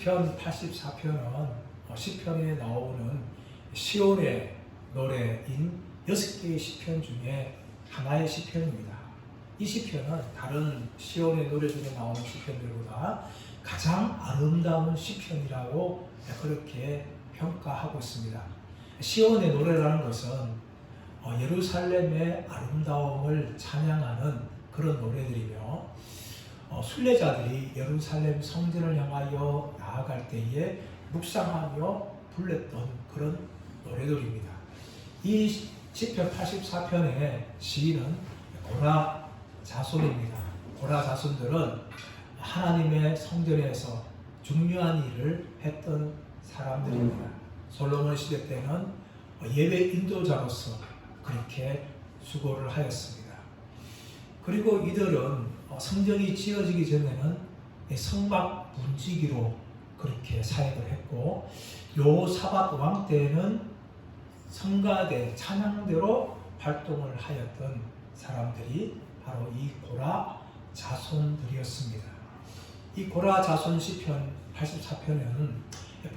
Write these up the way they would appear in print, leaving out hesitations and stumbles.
시편 84편은 시편에 나오는 시온의 노래인 6개의 시편 중에 하나의 시편입니다. 이 시편은 다른 시온의 노래 중에 나오는 시편들보다 가장 아름다운 시편이라고 그렇게 평가하고 있습니다. 시온의 노래라는 것은 예루살렘의 아름다움을 찬양하는 그런 노래들이며 순례자들이 예루살렘 성전을 향하여 나아갈 때에 묵상하며 불렀던 그런 노래들입니다. 이 시편 84편의 시인은 고라 자손입니다. 고라 자손들은 하나님의 성전에서 중요한 일을 했던 사람들입니다. 솔로몬 시대 때는 예배 인도자로서 그렇게 수고를 하였습니다. 그리고 이들은 성전이 지어지기 전에는 성막 문지기로 그렇게 사역을 했고, 여호사밧 왕 때에는 성가대 찬양대로 활동을 하였던 사람들이 바로 이 고라 자손들이었습니다. 이 고라 자손 시편 84편에는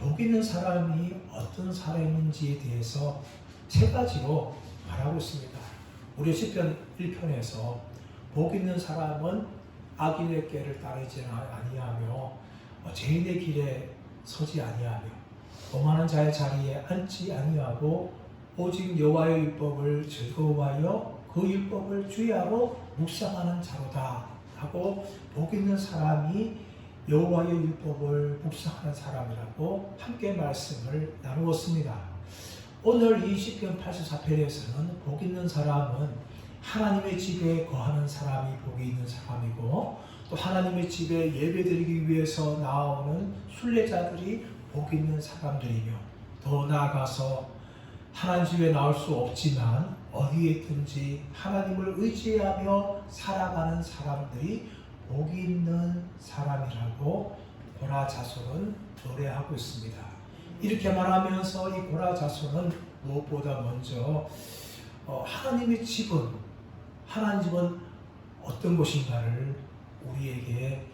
복 있는 사람이 어떤 사람인지에 대해서 세 가지로 말하고 있습니다. 우리 시편 1편에서 복 있는 사람은 악인의 꾀를 따르지 아니하며 죄인의 길에 서지 아니하며 오만한 자의 자리에 앉지 아니하고 오직 여호와의 율법을 즐거워하여 그 율법을 주야로 묵상하는 자로다 하고, 복 있는 사람이 여호와의 율법을 묵상하는 사람이라고 함께 말씀을 나누었습니다. 오늘 이 시편 84편에서는 복 있는 사람은 하나님의 집에 거하는 사람이 복이 있는 사람이고, 또 하나님의 집에 예배드리기 위해서 나오는 순례자들이 복 있는 사람들이며, 더 나아가서 하나님 집에 나올 수 없지만 어디에 있든지 하나님을 의지하며 살아가는 사람들이 복이 있는 사람이라고 고라 자손은 노래하고 있습니다. 이렇게 말하면서 이 고라 자손은 무엇보다 먼저 하나님 집은 어떤 곳인가를 우리에게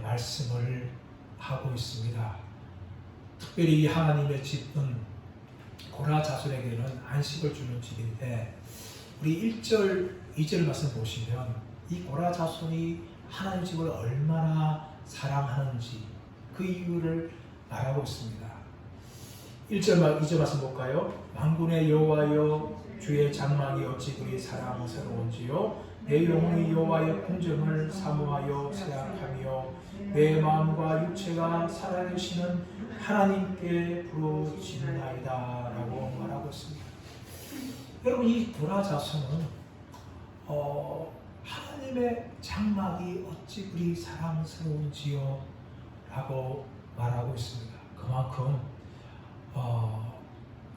말씀을 하고 있습니다. 특별히 이 하나님의 집은 고라 자손에게는 안식을 주는 집인데, 우리 1절, 2절 말씀 보시면 이 고라 자손이 하나님 집을 얼마나 사랑하는지 그 이유를 말하고 있습니다. 1절, 2절 말씀 볼까요? 만군의 여호와여, 주의 장막이 어찌 그리 사랑스러운지요. 내 영혼이 여호와의 궁정을 사모하여 생각하며 내 마음과 육체가 살아계시는 하나님께 부르짖나이다 라고 말하고 있습니다. 여러분, 이 고라 자손은 하나님의 장막이 어찌 그리 사랑스러운지요 라고 말하고 있습니다. 그만큼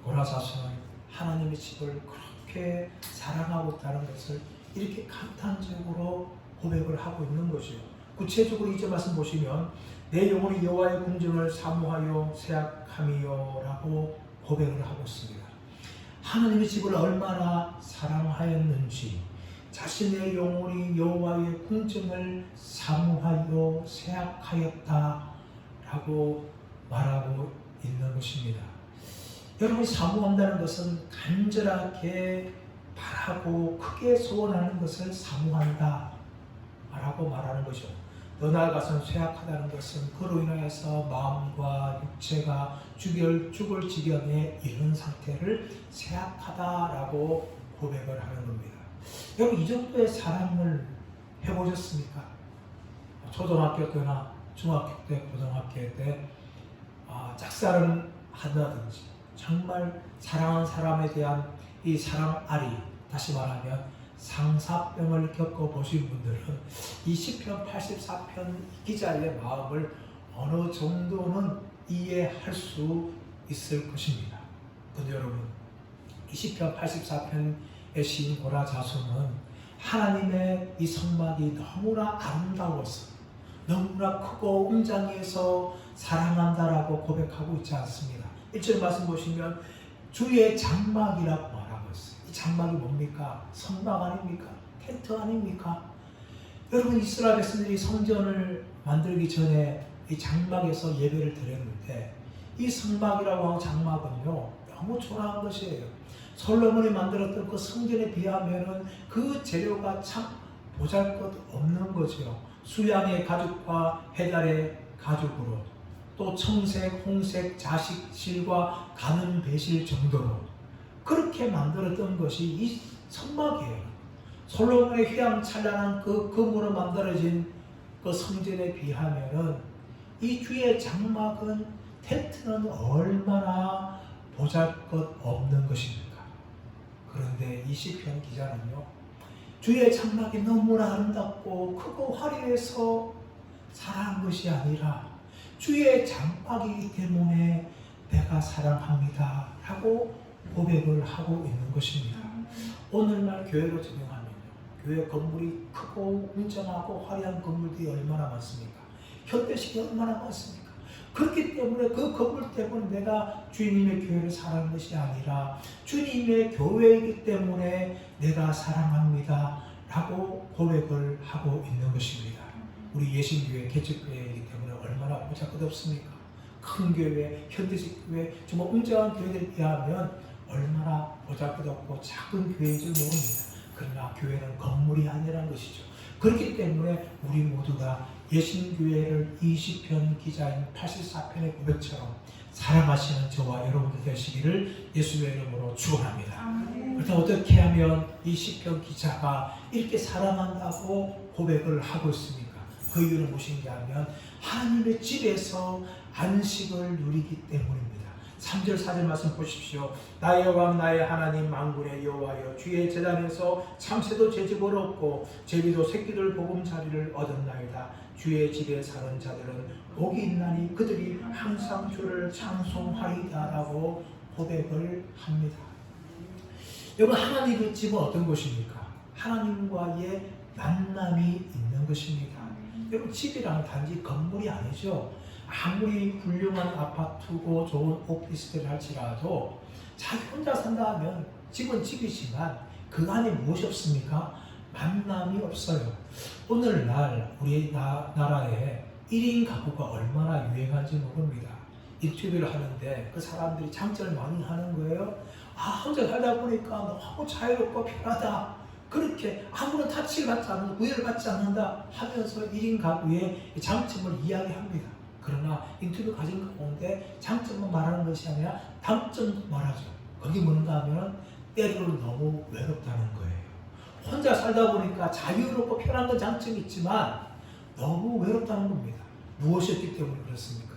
고라 자손은 하나님의 집을 그렇게 사랑하고 있다는 것을 이렇게 감탄적으로 고백을 하고 있는 것이요. 구체적으로 이제 말씀 보시면 내 영혼이 여호와의 궁정을 사모하여 생각하며 라고 고백을 하고 있습니다. 하나님의 집을 얼마나 사랑하였는지, 자신의 영혼이 여호와의 궁정을 사모하여 생각하였다 라고 말하고 있는 것입니다. 여러분, 사모한다는 것은 간절하게 바라고 크게 소원하는 것을 사모한다 라고 말하는 거죠. 더 나아가서는 쇠약하다는 것은 그로 인하여서 마음과 육체가 죽을 지경에 이른 상태를 쇠약하다라고 고백을 하는 겁니다. 여러분, 이 정도의 사랑을 해보셨습니까? 초등학교 때나 중학교 때, 고등학교 때 짝사랑을 한다든지 정말 사랑하는 사람에 대한 이 사랑아리, 다시 말하면 상사병을 겪어보신 분들은 이 시편 84편 기자의 마음을 어느 정도는 이해할 수 있을 것입니다. 근데 여러분, 이 시편 84편의 시인 고라 자손은 하나님의 이 성막이 너무나 아름다워서 너무나 크고 웅장해서 사랑한다라고 고백하고 있지 않습니다. 1절 말씀 보시면 주의 장막이라고 말하고 있어요. 이 장막이 뭡니까? 성막 아닙니까? 텐트 아닙니까? 여러분, 이스라엘 백성들이 성전을 만들기 전에 이 장막에서 예배를 드렸는데 이 성막이라고 하는 장막은요 너무 초라한 것이에요. 솔로몬이 만들었던 그 성전에 비하면은 그 재료가 참 보잘것없는 거죠. 수양의 가죽과 해달의 가죽으로 또 청색, 홍색, 자식실과 가는 배실 정도로 그렇게 만들었던 것이 이 성막이에요. 솔로몬의 휘황찬란한 그 금으로 만들어진 그 성전에 비하면은 이 주의 장막은 텐트는 얼마나 보잘것없는 것입니까? 그런데 이 시편 기자는요 주의 장막이 너무나 아름답고 크고 화려해서 사랑한 것이 아니라 주의 장막이기 때문에 내가 사랑합니다 라고 고백을 하고 있는 것입니다. 오늘날 교회로 적용하면요 교회 건물이 크고 웅장하고 화려한 건물들이 얼마나 많습니까? 현대식이 얼마나 많습니까? 그렇기 때문에 그 건물 때문에 내가 주님의 교회를 사랑하는 것이 아니라 주님의 교회이기 때문에 내가 사랑합니다 라고 고백을 하고 있는 것입니다. 우리 예신교회, 개척교회이기 때문에 얼마나 보잘것없습니까? 큰 교회, 현대식 교회, 정말 웅장한 교회들에 비하면 얼마나 보잘것없고 작은 교회인 줄 모릅니다. 그러나 교회는 건물이 아니라는 것이죠. 그렇기 때문에 우리 모두가 예신교회를 이 시편 기자인 84편의 고백처럼 사랑하시는 저와 여러분들 되시기를 예수의 이름으로 축원합니다. 그렇다면 어떻게 하면 이 시편 기자가 이렇게 사랑한다고 고백을 하고 있습니까? 그 이유는 무엇인가 하면 하나님의 집에서 안식을 누리기 때문입니다. 3절 4절 말씀 보십시오. 나의 왕 나의 하나님 만군의 여호와여 주의 제단에서 참새도 제 집을 얻고 제비도 새끼들 보금자리를 얻었나이다. 주의 집에 사는 자들은 복이 있나니 그들이 항상 주를 찬송하리다 라고 고백을 합니다. 여러분 하나님의 집은 어떤 곳입니까? 하나님과의 만남이 있는 것입니다. 여러분 집이란 단지 건물이 아니죠. 아무리 훌륭한 아파트고 좋은 오피스텔을 할지라도 자기 혼자 산다 하면 집은 집이지만 그 안에 무엇이 없습니까? 만남이 없어요. 오늘날 우리 나라에 1인 가구가 얼마나 유행한지 모릅니다. 인터뷰를 하는데 그 사람들이 장점을 많이 하는 거예요. 혼자 살다 보니까 너무 자유롭고 편하다. 그렇게 아무런 타치를 받지 않는다, 구애를 받지 않는다 하면서 1인 가구의 장점을 이야기합니다. 그러나 인터뷰 가진 가운데 장점만 말하는 것이 아니라 단점도 말하죠. 그게 뭔가 하면 때로는 너무 외롭다는 거예요. 혼자 살다 보니까 자유롭고 편한 건 장점이 있지만 너무 외롭다는 겁니다. 무엇이었기 때문에 그렇습니까?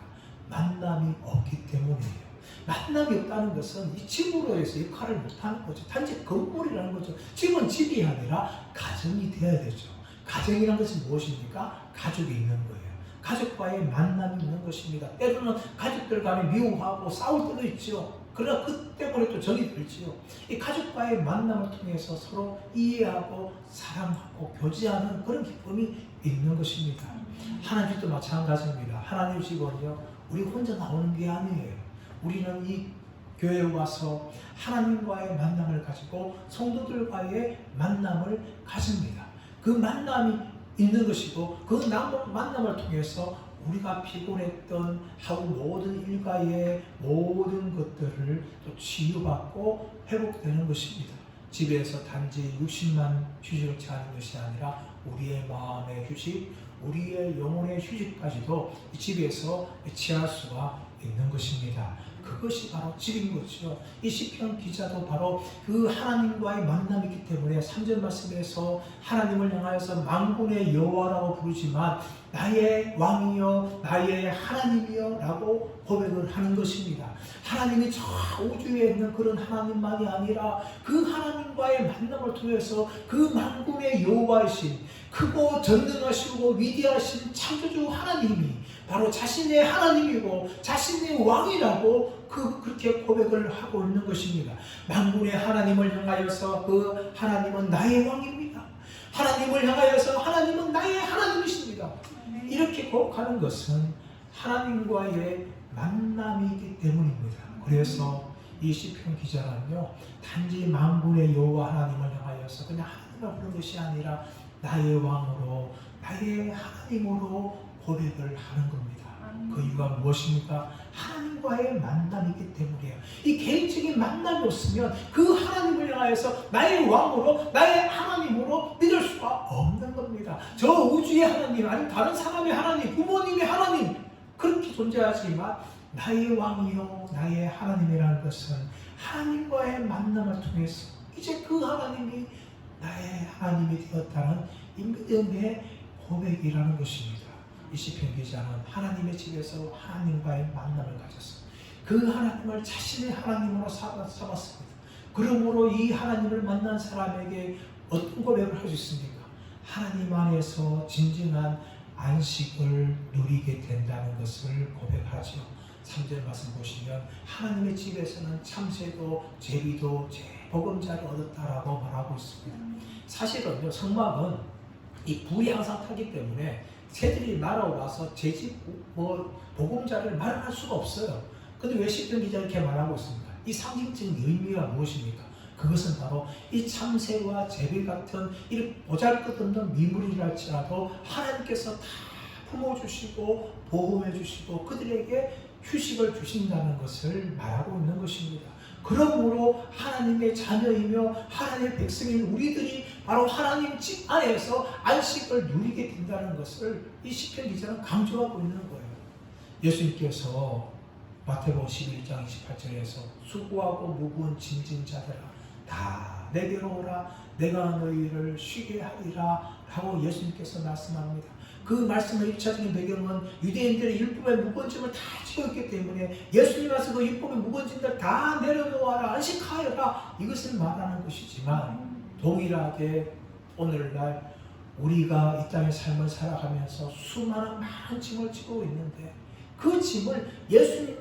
만남이 없기 때문이에요. 만남이 없다는 것은 이 집으로 해서 역할을 못하는 거죠. 단지 건물이라는 거죠. 집은 집이 아니라 가정이 되어야 되죠. 가정이라는 것은 무엇입니까? 가족이 있는 거예요. 가족과의 만남이 있는 것입니다. 때로는 가족들 간에 미워하고 싸울 때도 있죠. 그러나 그 때문에 또 정이 들지요. 이 가족과의 만남을 통해서 서로 이해하고 사랑하고 교제하는 그런 기쁨이 있는 것입니다. 하나님 집도 마찬가지입니다. 하나님 집은요 우리 혼자 나오는 게 아니에요. 우리는 이 교회에 와서 하나님과의 만남을 가지고 성도들과의 만남을 가집니다. 그 만남이 있는 것이고 그 만남을 통해서 우리가 피곤했던 하루 모든 일과의 모든 것들을 또 치유받고 회복되는 것입니다. 집에서 단지 육신만 휴식을 취하는 것이 아니라 우리의 마음의 휴식, 우리의 영혼의 휴식까지도 이 집에서 취할 수가 있는 것입니다. 그것이 바로 집인 거죠. 이 시편 기자도 바로 그 하나님과의 만남이기 때문에 3절 말씀에서 하나님을 향하여서 만군의 여호와라고 부르지만 나의 왕이여 나의 하나님이여 라고 고백을 하는 것입니다. 하나님이 저 우주에 있는 그런 하나님만이 아니라 그 하나님과의 만남을 통해서 그 만군의 여호와이신 크고 전능하시고 위대하신 창조주 하나님이 바로 자신의 하나님이고 자신의 왕이라고 그렇게 고백을 하고 있는 것입니다. 만군의 하나님을 향하여서 그 하나님은 나의 왕입니다. 하나님을 향하여서 하나님은 나의 하나님이십니다. 이렇게 고백하는 것은 하나님과의 만남이기 때문입니다. 그래서 이 시편 기자는요 단지 만군의 여호와 하나님을 향하여서 그냥 하나님을 부르는 것이 아니라 나의 왕으로 나의 하나님으로 고백을 하는 겁니다. 그 이유가 무엇입니까? 하나님과의 만남이기 때문이에요. 이 개인적인 만남이 없으면 그 하나님을 향하여서 나의 왕으로, 나의 하나님으로 믿을 수가 없는 겁니다. 저 우주의 하나님, 아니면 다른 사람의 하나님, 부모님의 하나님, 그렇게 존재하지만 나의 왕이요, 나의 하나님이라는 것은 하나님과의 만남을 통해서 이제 그 하나님이 나의 하나님이 되었다는 이 믿음의 고백이라는 것입니다. 이 시편 기자는 하나님의 집에서 하나님과의 만남을 가졌습니다. 그 하나님을 자신의 하나님으로 삼았습니다. 그러므로 이 하나님을 만난 사람에게 어떤 고백을 할 수 있습니까? 하나님 안에서 진정한 안식을 누리게 된다는 것을 고백하죠. 3절 말씀 보시면 하나님의 집에서는 참새도 제비도 보금자를 얻었다라고 말하고 있습니다. 사실은요, 성막은 이 불이 항상 타기 때문에 새들이 날아와서 제 집 보금자리를 마련할 수가 없어요. 근데 왜 시편 기자 이렇게 말하고 있습니까? 이 상징적인 의미가 무엇입니까? 그것은 바로 이 참새와 제비 같은 이 보잘것없는 미물이랄지라도 하나님께서 다 품어주시고 보호해주시고 그들에게 휴식을 주신다는 것을 말하고 있는 것입니다. 그러므로 하나님의 자녀이며 하나님의 백성인 우리들이 바로 하나님 집 안에서 안식을 누리게 된다는 것을 이 시편 기자는 강조하고 있는 거예요. 예수님께서 마태복음 11장 28절에서 수고하고 무거운 짐진 자들아 다 내게로 오라 내가 너희를 쉬게 하리라 라고 예수님께서 말씀합니다. 그 말씀의 1차적인 배경은 유대인들의 율법의 무거운 짐을 다 지고 있기 때문에 예수님 와서 그 율법의 무거운 짐들 다 내려놓아라 안식하여라 이것을 말하는 것이지만 동일하게 오늘날 우리가 이 땅의 삶을 살아가면서 수많은 많은 짐을 지고 있는데 그 짐을 예수님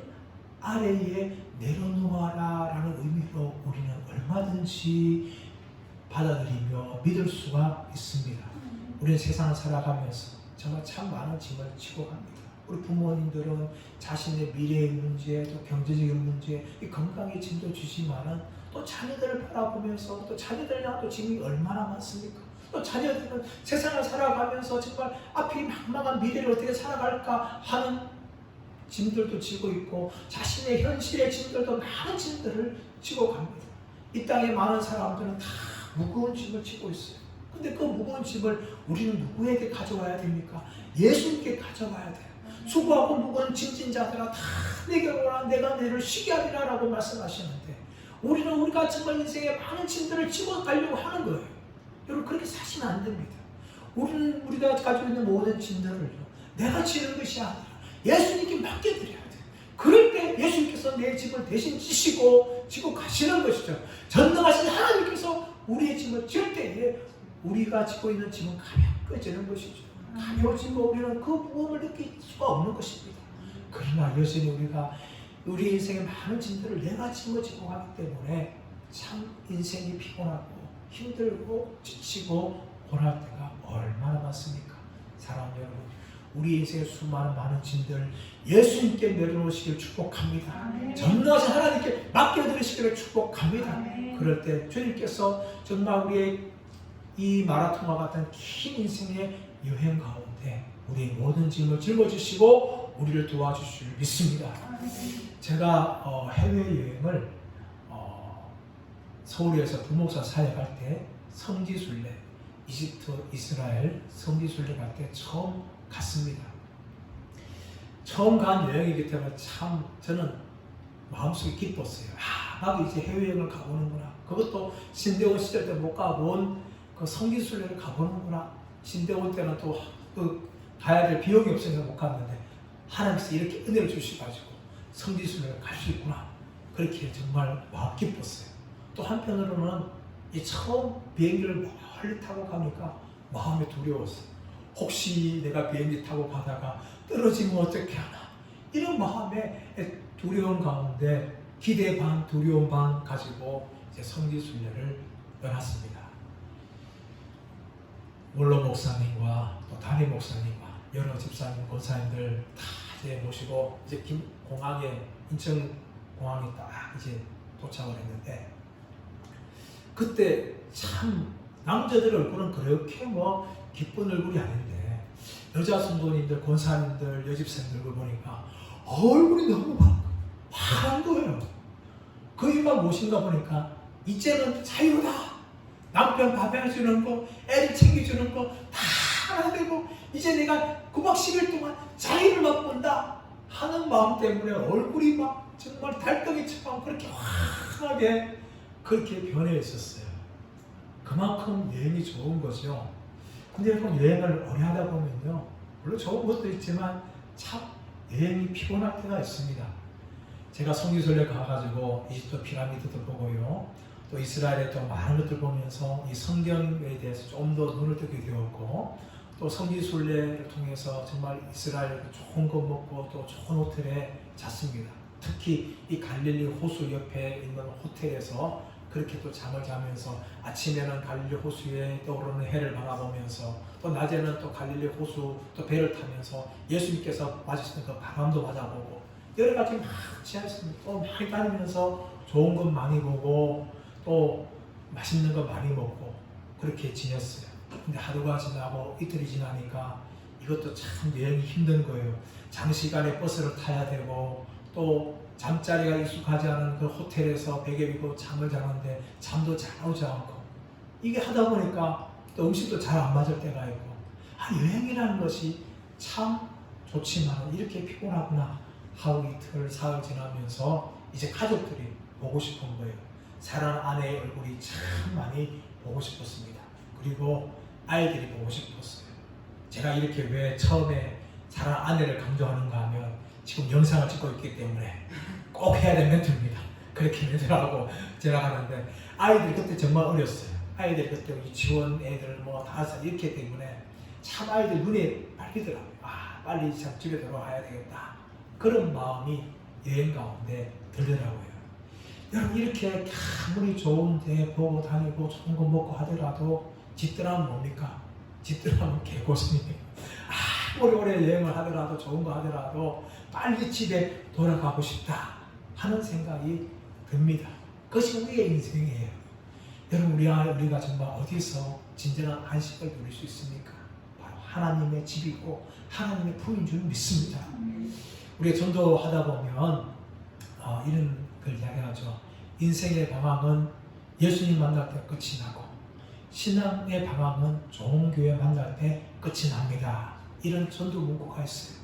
아래에 내려놓아라 라는 의미로 우리는 얼마든지 받아들이며 믿을 수가 있습니다. 우리는 세상을 살아가면서 정말 참 많은 짐을 지고 갑니다. 우리 부모님들은 자신의 미래의 문제, 또 경제적인 문제, 이 건강의 짐도 주지만은 또 자녀들을 바라보면서 또 자녀들 향한 또 짐이 얼마나 많습니까? 또 자녀들은 세상을 살아가면서 정말 앞이 막막한 미래를 어떻게 살아갈까 하는 짐들도 지고 있고 자신의 현실의 짐들도 많은 짐들을 지고 갑니다. 이 땅에 많은 사람들은 다 무거운 짐을 지고 있어요. 근데 그 무거운 짐을 우리는 누구에게 가져와야 됩니까? 예수님께 가져와야 돼요. 수고하고 무거운 짐진 자들아 다 내게로 오라 내가 너희를 쉬게 하리라 라고 말씀하시는데 우리는 우리가 정말 인생에 많은 짐들을 지고 가려고 하는 거예요. 여러분 그렇게 사시면 안 됩니다. 우리는 우리가 가지고 있는 모든 짐들을요 내가 지는 것이 아니라 예수님께 맡겨드려야 돼요. 그럴 때 예수님께서 내 짐을 대신 지시고 지고 가시는 것이죠. 전능하신 하나님께서 우리의 짐을 질 때에 우리가 지고 있는 짐은 가벼워지는 것이죠. 가벼워지고 우리는 그 무거움을 느낄 수가 없는 것입니다. 그러나 여전히 우리가 우리 인생의 많은 짐들을 내가 짊어지고 가기 때문에 참 인생이 피곤하고 힘들고 지치고 고날 때가 얼마나 많습니까? 사랑하는 여러분, 우리 인생의 수많은 많은 짐들 예수님께 내려놓으시길 축복합니다. 전능하신 하나님께 맡겨드리시기를 축복합니다. 그럴 때 주님께서 정말 우리의 이 마라톤과 같은 긴 인생의 여행 가운데 우리의 모든 짐을 짊어지시고 우리를 도와주실 줄 믿습니다. 제가 해외여행을 서울에서 부목사 사역할 때 성지순례, 이집트, 이스라엘 성지순례 갈 때 처음 갔습니다. 처음 간 여행이기 때문에 참 저는 마음속에 기뻤어요. 나도 이제 해외여행을 가보는구나. 그것도 신대원 시절 때 못 가본 그 성지순례를 가보는구나. 신대원 때는 또 가야 될 비용이 없으니까 못 갔는데 하나님께서 이렇게 은혜를 주셔가지고 성지순례를 갈 수 있구나. 그렇게 정말 마음 기뻤어요. 또 한편으로는 이 처음 비행기를 멀리 타고 가니까 마음이 두려웠어요. 혹시 내가 비행기 타고 가다가 떨어지면 어떻게 하나. 이런 마음에 두려움 가운데 기대 반 두려움 반 가지고 이제 성지순례를 떠났습니다. 원로 목사님과 또 담임 목사님과 여러 집사님, 권사님들 다 이제 모시고 이제 공항에 인천 공항에 딱 이제 도착을 했는데 그때 참 남자들 얼굴은 그렇게 뭐 기쁜 얼굴이 아닌데 여자 성도님들, 권사님들, 여집생들 보니까 얼굴이 너무 화한 거예요. 그 이유가 무엇인가 보니까 이제는 자유다. 남편 밥 해주는 거, 애를 챙겨주는 거 다 하나 되고 이제 내가 9박 10일 동안 자유를 맛본다 하는 마음 때문에 얼굴이 막 정말 달덩이처럼 그렇게 환하게 그렇게 변해 있었어요. 그만큼 여행이 좋은 거죠. 근데 여러분, 여행을 오래 하다 보면요, 물론 좋은 것도 있지만 참 여행이 피곤할 때가 있습니다. 제가 성지순례 가가지고 이집트 피라미드도 보고요, 또 이스라엘에 또 많은 것들 보면서 이 성경에 대해서 좀 더 눈을 뜨게 되었고, 또 성지순례를 통해서 정말 이스라엘 좋은 거 먹고 또 좋은 호텔에 잤습니다. 특히 이 갈릴리 호수 옆에 있는 호텔에서 그렇게 또 잠을 자면서 아침에는 갈릴리 호수에 떠오르는 해를 바라보면서 또 낮에는 또 갈릴리 호수 또 배를 타면서 예수님께서 맞으시는 그 바람도 맞아보고 여러 가지 막 지하였습니다. 또 많이 다니면서 좋은 것 많이 보고 또 맛있는 거 많이 먹고 그렇게 지냈어요. 근데 하루가 지나고 이틀이 지나니까 이것도 참 여행이 힘든 거예요. 장시간에 버스를 타야 되고 또 잠자리가 익숙하지 않은 그 호텔에서 베개 비고 잠을 자는데 잠도 잘 오지 않고 이게 하다 보니까 또 음식도 잘 안 맞을 때가 있고 여행이라는 것이 참 좋지만 이렇게 피곤하구나 하루 이틀 사흘 지나면서 이제 가족들이 보고 싶은 거예요. 사랑하는 아내의 얼굴이 참 많이 보고 싶었습니다. 그리고 아이들이 보고 싶었어요. 제가 이렇게 왜 처음에 사랑하는 아내를 강조하는가 하면 지금 영상을 찍고 있기 때문에 꼭 해야 될 멘트입니다. 그렇게 멘트를 하고 제가 하는데 아이들이 그때 정말 어렸어요. 아이들이 그때 유치원 애들 뭐 5살 이렇기 때문에 참 아이들 눈에 밝히더라고요. 빨리 집에 돌아가야 되겠다. 그런 마음이 여행 가운데 들더라고요. 여러분, 이렇게 아무리 좋은 데 보고 다니고 좋은 거 먹고 하더라도 집들하면 뭡니까? 집들하면 개고생이에요. 아무리 오래 여행을 하더라도 좋은 거 하더라도 빨리 집에 돌아가고 싶다 하는 생각이 듭니다. 그것이 우리의 인생이에요. 여러분, 우리가 정말 어디서 진정한 안식을 누릴 수 있습니까? 바로 하나님의 집이고 하나님의 품인 줄 믿습니다. 우리가 전도하다 보면 이런 걸 이야기하죠. 인생의 방황은 예수님 만날 때 끝이 나고 신앙의 방황은 좋은 교회 만날 때 끝이 납니다. 이런 전도 문구가 있어요.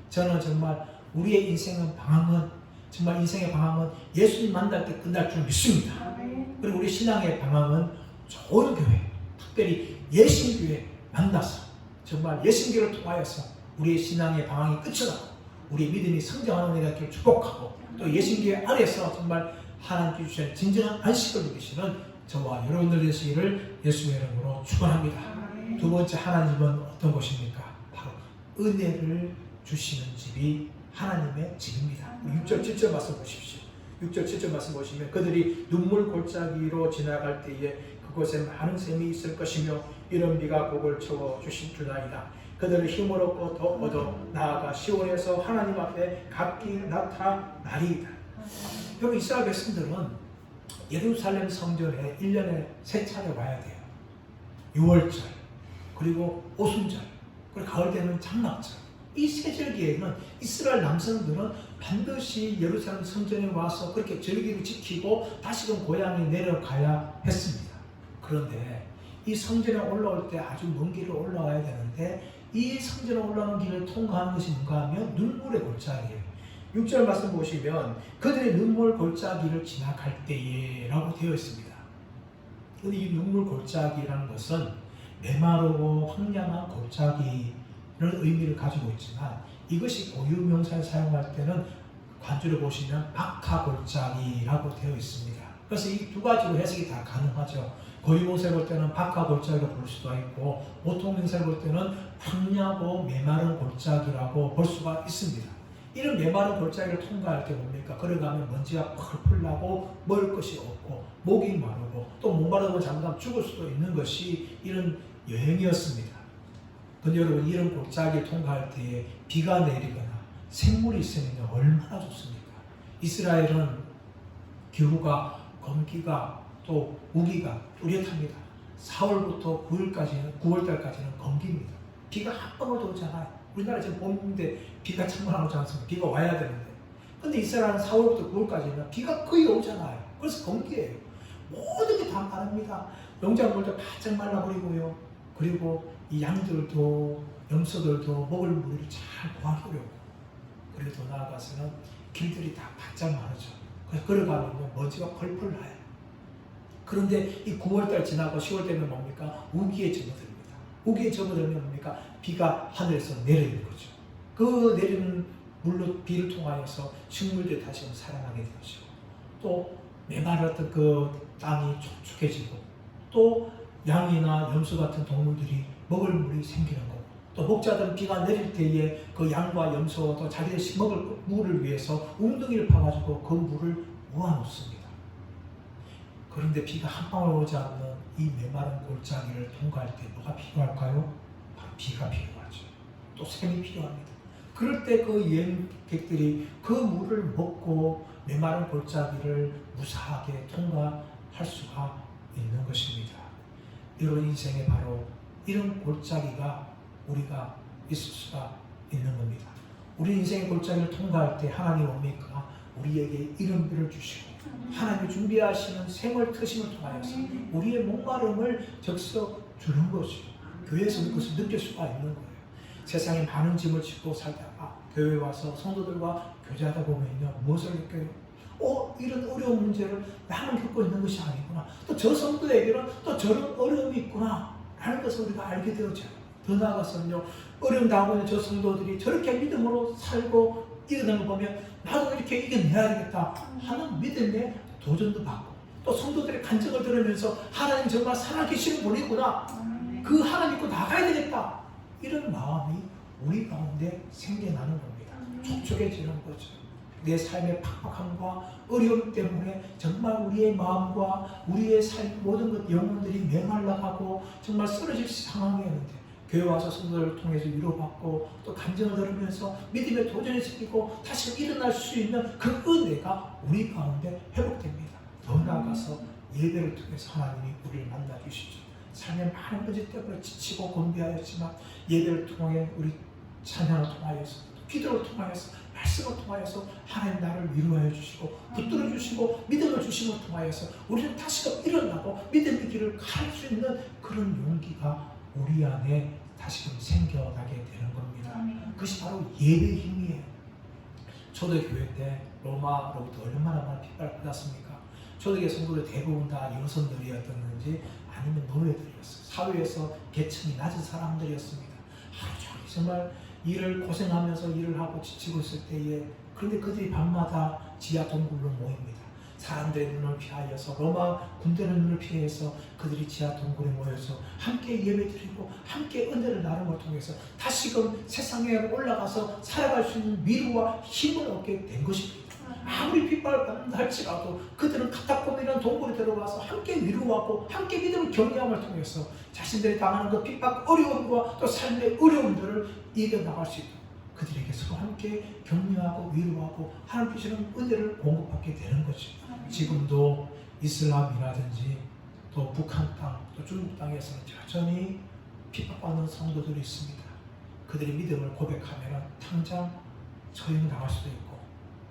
저는 정말 우리의 인생의 방황은 예수님 만날 때 끝날 줄 믿습니다. 그리고 우리 신앙의 방황은 좋은 교회, 특별히 예신교회 만나서 정말 예신교를 통하여서 우리의 신앙의 방황이 끝이 나고 우리의 믿음이 성장하는 일을 축복하고 또 예신교회 안에서 정말 하나님께 주신 진정한 안식을 누리시는 저와 여러분들 되시기를 예수의 이름으로 축원합니다. 두 번째, 하나님은 어떤 것입니까? 바로 은혜를 주시는 집이 하나님의 집입니다. 6절 7절 말씀 보십시오. 6절 7절 말씀 보시면 그들이 눈물 골짜기로 지나갈 때에 그곳에 많은 샘이 있을 것이며 이런 비가 곡을 채워 주실 줄 아이다. 그들을 힘을 얻고 더 얻어 나아가 시온에서 하나님 앞에 각기 나타나리이다. 여기 이스라엘 백성들은 예루살렘 성전에 1년에 3차례 와야 돼요. 6월절, 그리고 오순절, 그리고 가을 되면 장막절. 이 세 절기에는 이스라엘 남성들은 반드시 예루살렘 성전에 와서 그렇게 절기를 지키고 다시금 고향에 내려가야 했습니다. 그런데 이 성전에 올라올 때 아주 먼 길을 올라가야 되는데 이 성전에 올라오는 길을 통과하는 것이 뭔가 하면 눈물의 골짜기예요. 6절 말씀 보시면 그들의 눈물 골짜기를 지나갈 때에 라고 되어 있습니다. 근데 이 눈물 골짜기라는 것은 메마르고 황량한 골짜기를 의미를 가지고 있지만 이것이 고유명사를 사용할 때는 관주를 보시면 박하 골짜기라고 되어 있습니다. 그래서 이 두 가지로 해석이 다 가능하죠. 고유명사를 볼 때는 박하 골짜기로 볼 수도 있고 보통 명사를 볼 때는 황량하고 메마른 골짜기라고 볼 수가 있습니다. 이런 메마른 골짜기를 통과할 때 뭡니까? 걸어가면 먼지가 펄펄 나고 먹을 것이 없고 목이 마르고 또 목마르면 잠깐 죽을 수도 있는 것이 이런 여행이었습니다. 근데 여러분, 이런 골짜기를 통과할 때에 비가 내리거나 생물이 있으면 얼마나 좋습니까? 이스라엘은 기후가 건기가 또 우기가 뚜렷합니다. 4월부터 9월달까지는 건기입니다. 비가 한 방울도 오지 않아요. 우리나라 지금 봄인데 비가 참만 안 오지 않습니까? 비가 와야 되는데. 근데 이스라엘은 4월부터 9월까지는 비가 거의 오잖아요. 그래서 건기예요. 모든 게 다 마릅니다. 농작물도 바짝 말라버리고요. 그리고 이 양들도 염소들도 먹을 물을 잘 구하려고. 그리고 더 나아가서는 길들이 다 바짝 마르죠. 그래서 걸어가면 먼지가 펄펄 나요. 그런데 이 9월달 지나고 10월 되면 뭡니까? 우기에 접어듭니다. 우기에 접어들면 뭡니까? 비가 하늘에서 내리는 거죠. 그 내리는 물로 비를 통하여서 식물들이 다시 살아나게 되죠. 또 메마랐던 그 땅이 촉촉해지고 또 양이나 염소 같은 동물들이 먹을 물이 생기는 거고 또 목자들은 비가 내릴 때에 그 양과 염소도 자기들 먹을 물을 위해서 웅덩이를 파가지고 그 물을 모아놓습니다. 그런데 비가 한 방울 오지 않는 이 메마른 골짜기를 통과할 때 뭐가 필요할까요? 바로 비가 필요하죠. 또 샘이 필요합니다. 그럴 때 그 여행객들이 그 물을 먹고 메마른 골짜기를 무사하게 통과할 수가 있는 것입니다. 이런 인생에 바로 이런 골짜기가 우리가 있을 수가 있는 겁니다. 우리 인생의 골짜기를 통과할 때 하나님 뭡니까? 우리에게 이름들을 주시고 하나님이 준비하시는 생활 특심을 통하여서 우리의 목마름을 적셔 주는 것이요. 교회에서 그것을 느낄 수가 있는 거예요. 세상에 많은 짐을 지고 살다가 교회에 와서 성도들과 교제하다 보면요. 무엇을 느껴요? 이런 어려운 문제를 나만 겪고 있는 것이 아니구나. 또 저 성도에게는 또 저런 어려움이 있구나. 라는 것을 우리가 알게 되어져요. 더 나아가서는요. 어려움 당하고 있는 저 성도들이 저렇게 믿음으로 살고 이겨내는 걸 보면 나도 이렇게 이겨내야 되겠다 하는 믿음의 도전도 받고 또 성도들의 간증을 들으면서 하나님 정말 살아계시는 분이구나. 그 하나님 믿고 나가야 되겠다. 이런 마음이 우리 가운데 생겨나는 겁니다. 촉촉해지는 거죠. 내 삶의 팍팍함과 어려움 때문에 정말 우리의 마음과 우리의 삶 모든 것 영혼들이 메말라가고 정말 쓰러질 상황이었는데 교회 와서 성도를 통해서 위로받고 또 간증을 들으면서 믿음의 도전이 생기고 다시 일어날 수 있는 그 은혜가 우리 가운데 회복됩니다. 더 나아가서 예배를 통해서 하나님이 우리를 만나주시죠. 삶의 많은 문제 때문에 지치고 곤비하였지만 예배를 통해 우리 찬양을 통하여서 기도를 통하여서 말씀을 통하여서 하나님 나를 위로하여 주시고 붙들어 주시고 믿음을 주심을 통하여서 우리는 다시금 일어나고 믿음의 길을 갈 수 있는 그런 용기가 우리 안에 다시금 생겨나게 되는 겁니다. 그것이 바로 예배의 힘이에요. 초대교회 때 로마로부터 얼마나 많은 핍박을 받았습니까? 초대교회 성도들 대부분 다 여성들이었는지 아니면 노예들이었어요. 사회에서 계층이 낮은 사람들이었습니다. 하루 종일 정말 일을 고생하면서 일을 하고 지치고 있을 때에 그런데 그들이 밤마다 지하 동굴로 모입니다. 사람들의 눈을 피하여서 로마 군대의 눈을 피해서 그들이 지하 동굴에 모여서 함께 예배드리고 함께 은혜를 나눔을 통해서 다시금 세상에 올라가서 살아갈 수 있는 위로와 힘을 얻게 된 것입니다. 아무리 핍박을 받는다 할지라도 그들은 카타콤이라는 동굴에 들어가서 함께 위로하고 함께 믿음을 격려함을 통해서 자신들이 당하는 그 핍박 어려움과 또 삶의 어려움들을 이겨나갈 수 있도록 그들에게 서로 함께 격려하고 위로하고 하나님 주시는 은혜를 공급받게 되는 거죠. 지금도 이슬람이라든지 또 북한 땅, 또 중국 땅에서는 여전히 핍박받는 성도들이 있습니다. 그들이 믿음을 고백하면 당장 처형 당할 수도 있고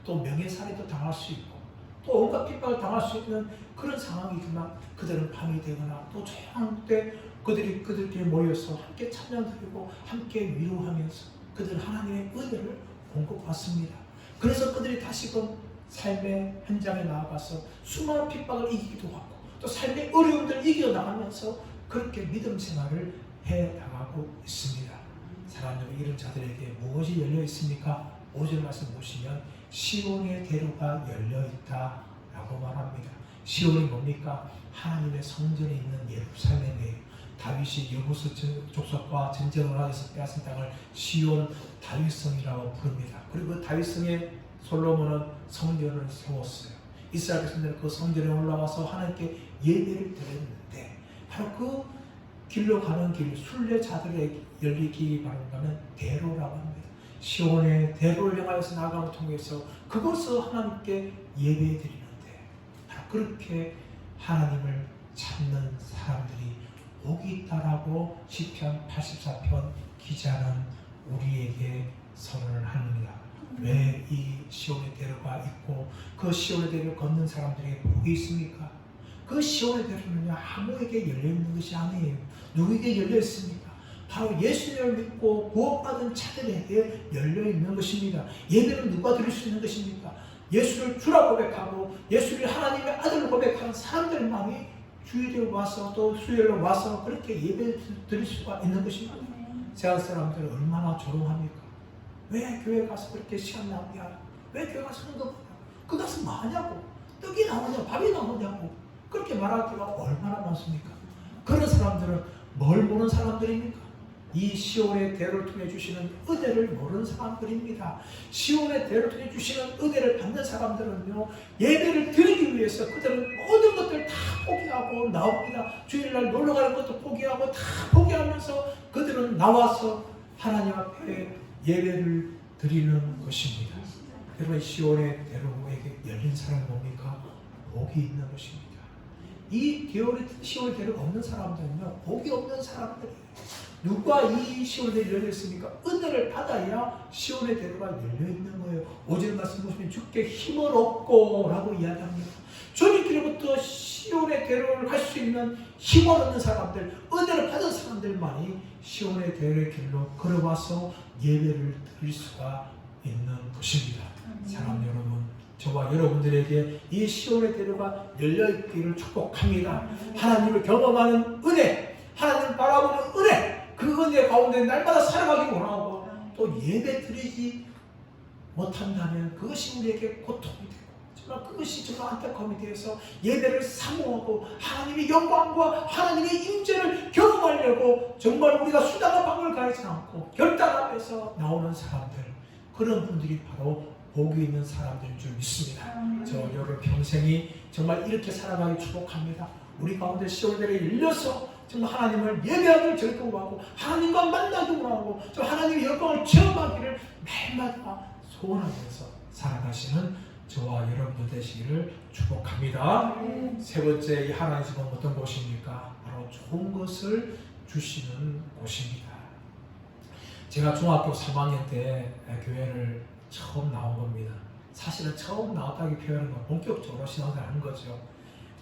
또 명예살인도 당할 수 있고 또 온갖 핍박을 당할 수 있는 그런 상황이지만 그들은 밤이 되거나 또 조용한 때 그들끼리 모여서 함께 찬양드리고 함께 위로하면서 그들은 하나님의 은혜를 공급받습니다. 그래서 그들이 다시금 삶의 현장에 나아가서 수많은 핍박을 이기기도 하고 또 삶의 어려움들을 이겨나가면서 그렇게 믿음 생활을 해나가고 있습니다. 사랑하는 이런 자들에게 무엇이 열려 있습니까? 5절 말씀 보시면 시온의 대로가 열려 있다 라고 말합니다. 시온이 뭡니까? 하나님의 성전에 있는 예루살렘이에요. 다윗이 여부스 족속과 전쟁을 하여서 빼앗은 땅을 시온 다윗성이라고 부릅니다. 그리고 그 다윗성에 솔로몬은 성전을 세웠어요. 이스라엘 백성들은 그 성전에 올라와서 하나님께 예배를 드렸는데 바로 그 길로 가는 길, 순례자들의 열리기 바란다면 대로라고 합니다. 시온의 대로를 향하여서 나아감을 통해서 그것을 하나님께 예배드리는데 바로 그렇게 하나님을 찾는 사람들이 복이 있다라고 시편 84편 기자는 우리에게 선언을 합니다. 왜 이 시온의 대로가 있고 그 시온의 대로를 걷는 사람들에게 복이 있습니까? 그 시온의 대로는요, 아무에게 열려있는 것이 아니에요. 누구에게 열려있습니까? 바로 예수님을 믿고 구원받은 자들에게 열려있는 것입니다. 예배는 누가 드릴 수 있는 것입니까? 예수를 주라 고백하고 예수를 하나님의 아들로 고백하는 사람들만이 주일에 와서 또 수요일에 와서 그렇게 예배 드릴 수가 있는 것입니다. 세상 사람들은 얼마나 조롱합니까? 왜 교회 가서 그렇게 시간 낭비하냐? 왜 교회 가서 헌금하냐? 그 가서 뭐 하냐고? 떡이 나오냐? 밥이 나오냐고? 그렇게 말할 때가 얼마나 많습니까? 그런 사람들은 뭘 모르는 사람들입니까? 이 시온의 대로를 통해 주시는 은혜를 모르는 사람들입니다. 시온의 대로를 통해 주시는 은혜를 받는 사람들은요, 예배를 드리기 위해서 그들은 모든 것들 다 포기하고 나옵니다. 주일날 놀러 가는 것도 포기하고 다 포기하면서 그들은 나와서 하나님 앞에 예배를 드리는 것입니다. 여러분, 시온의 대로에게 열린 사람이 뭡니까? 복이 있는 것입니다. 이 시온의 대로가 없는 사람들은요, 복이 없는 사람들이에요. 누가 이 시온의 대로를 열렸습니까? 은혜를 받아야 시온의 대로가 열려있는 거예요. 오늘 말씀 보시면 주께 힘을 얻고 라고 이야기합니다. 주님께로부터 시온의 대로를 갈 수 있는 힘을 얻는 사람들, 은혜를 받은 사람들만이 시온의 대로의 길로 걸어와서 예배를 드릴 수가 있는 것입니다. 사랑하는 여러분, 저와 여러분들에게 이 시온의 대로가 열려있기를 축복합니다. 하나님을 경험하는 은혜, 하나님을 바라보는 은혜, 그 은혜 가운데 날마다 살아가기 원하고 또 예배 드리지 못한다면 그것이 우리에게 고통이 되고 정말 그것이 정말 안타까움이 되어서 예배를 사모하고 하나님의 영광과 하나님의 임재를 경험하려고 정말 우리가 수단과 방법을 가리지 않고 결단하면서 나오는 사람들, 그런 분들이 바로 복이 있는 사람들인 줄 믿습니다. 저 여러분 평생이 정말 이렇게 살아가기 축복합니다. 우리 가운데 시온대를 열려서 정말 하나님을 예배하기를 즐거워하고 하나님과 만나기를 원하고 저 하나님의 영광을 체험하기를 매일마다 소원하면서 살아가시는 저와 여러분들 되시기를 축복합니다. 세 번째, 이 하나님의 집은 어떤 곳입니까? 바로 좋은 것을 주시는 곳입니다. 제가 중학교 3학년 때 교회를 처음 나온 겁니다. 사실은 처음 나왔다기 표현은 본격적으로 신앙을 하는 거죠.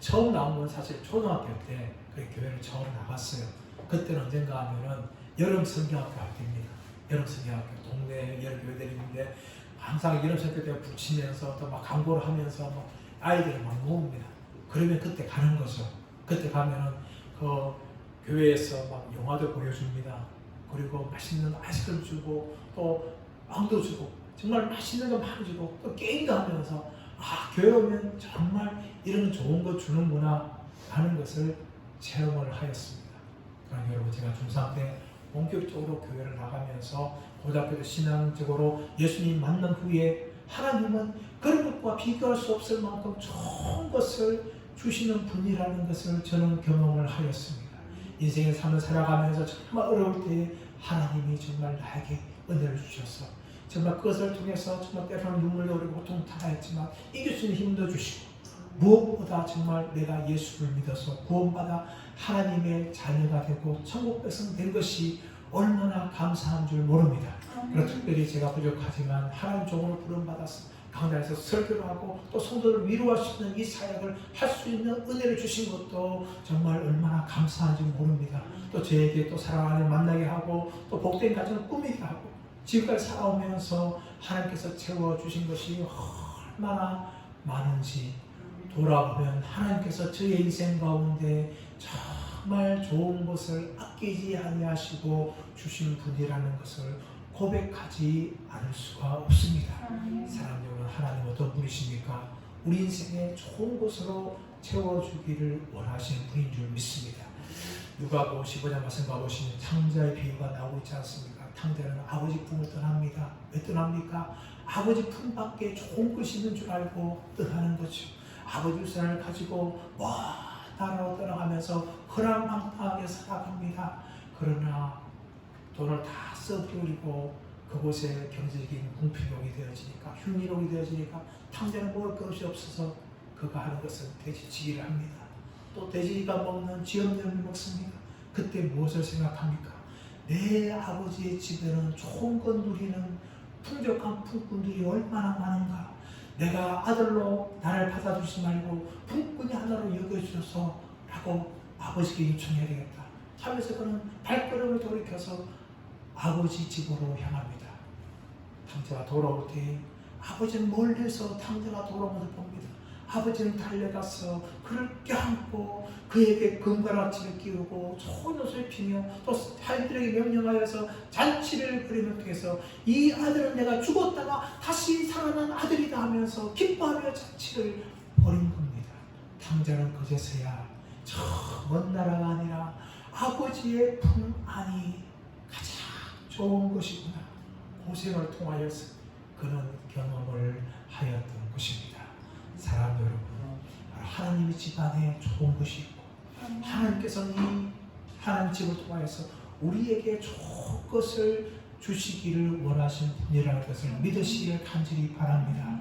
처음 나온 건 사실 초등학교 때 그 교회를 처음 나갔어요. 그때는 언젠가 하면은 여름 성경학교 할 때입니다. 여름 성경학교 동네 여러 교회들이 있는데 항상 여름 성경 때 붙이면서 또 막 광고를 하면서 뭐 아이들을 막 모읍니다. 그러면 그때 가는 거죠. 그때 가면은 그 교회에서 막 영화도 보여줍니다. 그리고 맛있는 아이스크림 주고 또 빵도 주고 정말 맛있는 거 많이 주고 또 게임도 하면서 교회 오면 정말 이런 좋은 거 주는구나 하는 것을 체험을 하였습니다. 그러나 여러분, 제가 중3 때 본격적으로 교회를 나가면서 고등학교 때 신앙적으로 예수님 만난 후에 하나님은 그런 것과 비교할 수 없을 만큼 좋은 것을 주시는 분이라는 것을 저는 경험을 하였습니다. 인생의 삶을 살아가면서 정말 어려울 때에 하나님이 정말 나에게 은혜를 주셔서 정말 그것을 통해서 정말 때로는 눈물도 흘리고 고통 당하였지만 이길 수 있는 힘도 주시고 무엇보다 정말 내가 예수를 믿어서 구원받아 하나님의 자녀가 되고 천국 백성 된 것이 얼마나 감사한 줄 모릅니다. 그리고 특별히 제가 부족하지만 하나님 종으로 부름받아서 강단에서 설교를 하고 또 성도를 위로할 수 있는 이 사역을 할 수 있는 은혜를 주신 것도 정말 얼마나 감사한지 모릅니다. 또 저에게 또 사랑하는 만나게 하고 또 복된 가정을 꾸미게 하고 지금까지 살아오면서 하나님께서 채워주신 것이 얼마나 많은지 돌아보면 하나님께서 저의 인생 가운데 정말 좋은 것을 아끼지 아니하시고 주신 분이라는 것을 고백하지 않을 수가 없습니다. 사랑하는 여러분, 하나님 어떤 분이십니까? 우리 인생에 좋은 것으로 채워주기를 원하시는 분인 줄 믿습니다. 누가복음 15장 말씀 가보시면 탕자의 비유가 나오고 있지 않습니까? 탕자는 아버지 품을 떠납니다. 왜 떠납니까? 아버지 품 밖에 좋은 것이 있는 줄 알고 떠나는 거죠. 아버지 우산을 가지고 먼 나라로 떠나가면서 허랑방탕하게 살아갑니다. 그러나 돈을 다 써버리고 그곳에 경제적인 궁핍이 되어지니까 흉일옥이 되어지니까 탕자는 먹을 것이 없어서 그가 하는 것은 돼지치기를 합니다. 또 돼지가 먹는 쥐염염을 먹습니다. 그때 무엇을 생각합니까? 내 아버지의 집에는 좋은 것 누리는 풍족한 품꾼들이 얼마나 많은가. 내가 아들로 나를 받아주지 말고 품꾼이 하나로 여겨주셔서 라고 아버지께 요청해야 되겠다 하면서 그는 발걸음을 돌이켜서 아버지 집으로 향합니다. 탕자가 돌아올 때 아버지는 멀리서 탕자가 돌아오는 것을 봅니다. 아버지는 달려가서 그를 껴안고 그에게 금가락지를 끼우고 좋은 옷을 피며 또 사람들에게 명령하여서 잔치를 그리며 통해서 이 아들은 내가 죽었다가 다시 살아난 아들이다 하면서 기뻐하며 잔치를 벌인 겁니다. 탕자는 그제서야 저 먼 나라가 아니라 아버지의 품 안이 가장 좋은 것이구나. 고생을 통하여서 그는 경험을 하였던 것입니다. 사랑 여러분, 하나님의 집 안에 좋은 것이 있고 하나님께서는 이 하나님 집을 통하여서 우리에게 좋은 것을 주시기를 원하시는 분이라는 것을 믿으시기를 간절히 바랍니다.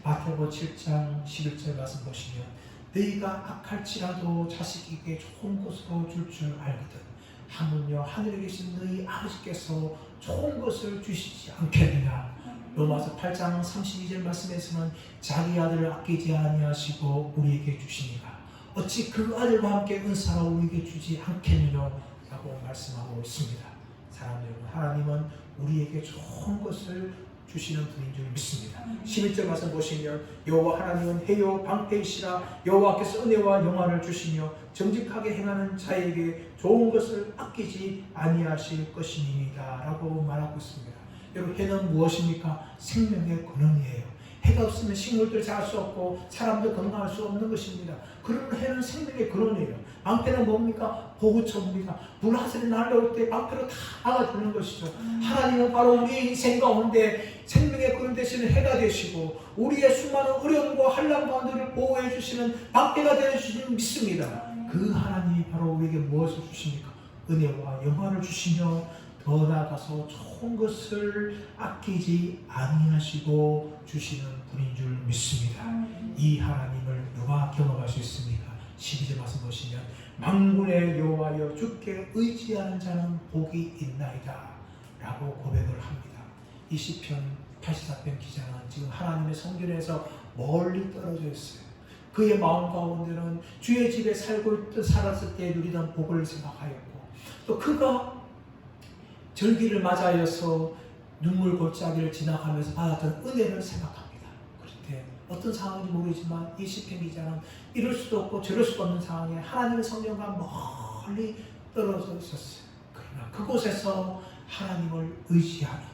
마태복음 7장 11절 말씀 보시면 너희가 악할지라도 자식에게 좋은 것으로 줄 줄 알거든 하물며 하늘에 계신 너희 아버지께서 좋은 것을 주시지 않겠느냐. 로마서 8장 32절 말씀에서는 자기 아들을 아끼지 아니하시고 우리에게 주시니가 어찌 그 아들과 함께 은사로 우리에게 주지 않겠느냐 라고 말씀하고 있습니다. 사랑하는 여러분, 하나님은 우리에게 좋은 것을 주시는 분인 줄 믿습니다. 11절 말씀 보시면 여호와 하나님은 해요 방패이시라. 여호와께서 은혜와 영화를 주시며 정직하게 행하는 자에게 좋은 것을 아끼지 아니하실 것이니이다 라고 말하고 있습니다. 여러분, 해는 무엇입니까? 생명의 근원이에요. 해가 없으면 식물들 자랄 수 없고 사람도 건강할 수 없는 것입니다. 그러면 해는 생명의 근원이에요. 방패는 뭡니까? 보호처입니다. 불화살이 날아올 때 방패로 다 막아주는 것이죠. 하나님은 바로 우리의 인생 가운데 생명의 근원 되시는 해가 되시고 우리의 수많은 어려움과 환난 가운데를 보호해 주시는 방패가 되어 주시는 믿습니다. 그 하나님이 바로 우리에게 무엇을 주십니까? 은혜와 영화를 주시며 더 나아가서 좋은 것을 아끼지 아니하시고 주시는 분인 줄 믿습니다. 이 하나님을 누가 경험할 수 있습니까? 12절 말씀 보시면 만군의 여호와여 주께 의지하는 자는 복이 있나이다 라고 고백을 합니다. 이 시편 84편 기자는 지금 하나님의 성전에서 멀리 떨어져 있어요. 그의 마음 가운데는 주의 집에 살았을 때 누리던 복을 생각하였고 또 그가 절기를 맞아여서 눈물 골짜기를 지나가면서 받았던 은혜를 생각합니다. 그런데 어떤 상황인지 모르지만 이 시편 기자는 이럴 수도 없고 저럴 수도 없는 상황에 하나님의 성령과 멀리 떨어져 있었어요. 그러나 그곳에서 하나님을 의지하니까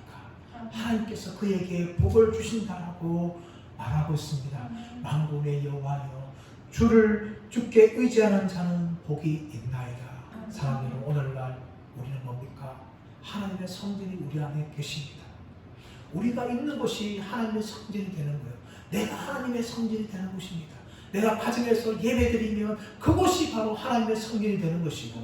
하나님께서 그에게 복을 주신다라고 말하고 있습니다. 만군의 여호와여 주께 의지하는 자는 복이 있나이다. 사랑하는 오늘날 우리는 뭡니까? 하나님의 성전이 우리 안에 계십니다. 우리가 있는 곳이 하나님의 성전이 되는 거예요. 내가 하나님의 성전이 되는 곳입니다. 내가 가정에서 예배드리면 그곳이 바로 하나님의 성전이 되는 것이고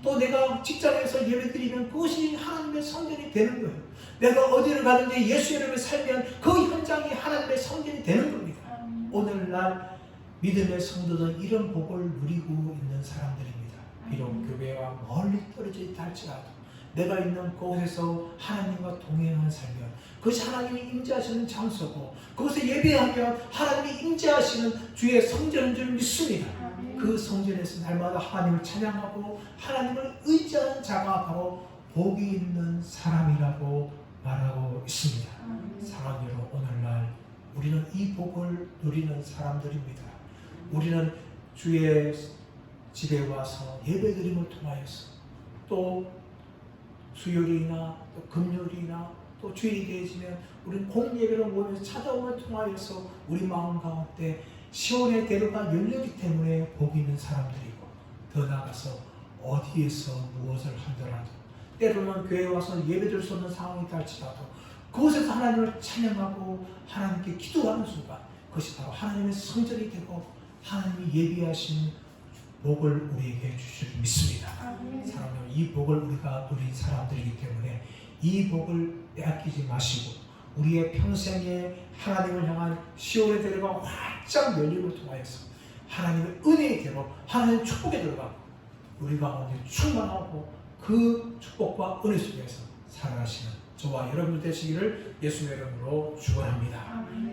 또 내가 직장에서 예배드리면 그것이 하나님의 성전이 되는 거예요. 내가 어디를 가는데 예수 이름을 살면 그 현장이 하나님의 성전이 되는 겁니다. 오늘날 믿음의 성도들은 이런 복을 누리고 있는 사람들입니다. 비록 교회와 멀리 떨어져 있다 할지라도 내가 있는 그곳에서 하나님과 동행하는 살면 그것이 하나님이 임재하시는 장소고 그곳에 예배하면 하나님이 임재하시는 주의 성전인 줄 믿습니다. 그 성전에서 날마다 하나님을 찬양하고 하나님을 의지하는 자가 바로 복이 있는 사람이라고 말하고 있습니다. 사랑하는 여러분, 오늘날 우리는 이 복을 누리는 사람들입니다. 우리는 주의 집에 와서 예배드림을 통하여서 또 수요일이나 또 금요일이나 또 주일이 되어지면 우리는 공예배로 모여서 찾아옴을 통하여서 우리 마음 가운데 시온의 대로가 열렸기 때문에 복이 있는 사람들이고 더 나아가서 어디에서 무엇을 하더라도 때로는 교회에 와서 예배드릴 수 없는 상황이 될지라도 그곳에서 하나님을 찬양하고 하나님께 기도하는 순간 그것이 바로 하나님의 성전이 되고 하나님이 예비하신 복을 우리에게 주실 줄 믿습니다. 사랑하는 이 복을 우리가 누린 사람들이기 때문에 이 복을 빼앗기지 마시고 우리의 평생에 하나님을 향한 시온의 대로가 활짝 열림을 통하여서 하나님의 은혜의 대로 하나님의 축복에 들어가고 우리 가운데 충만하고 그 축복과 은혜 속에서 살아가시는 저와 여러분 되시기를 예수의 이름으로 축원합니다.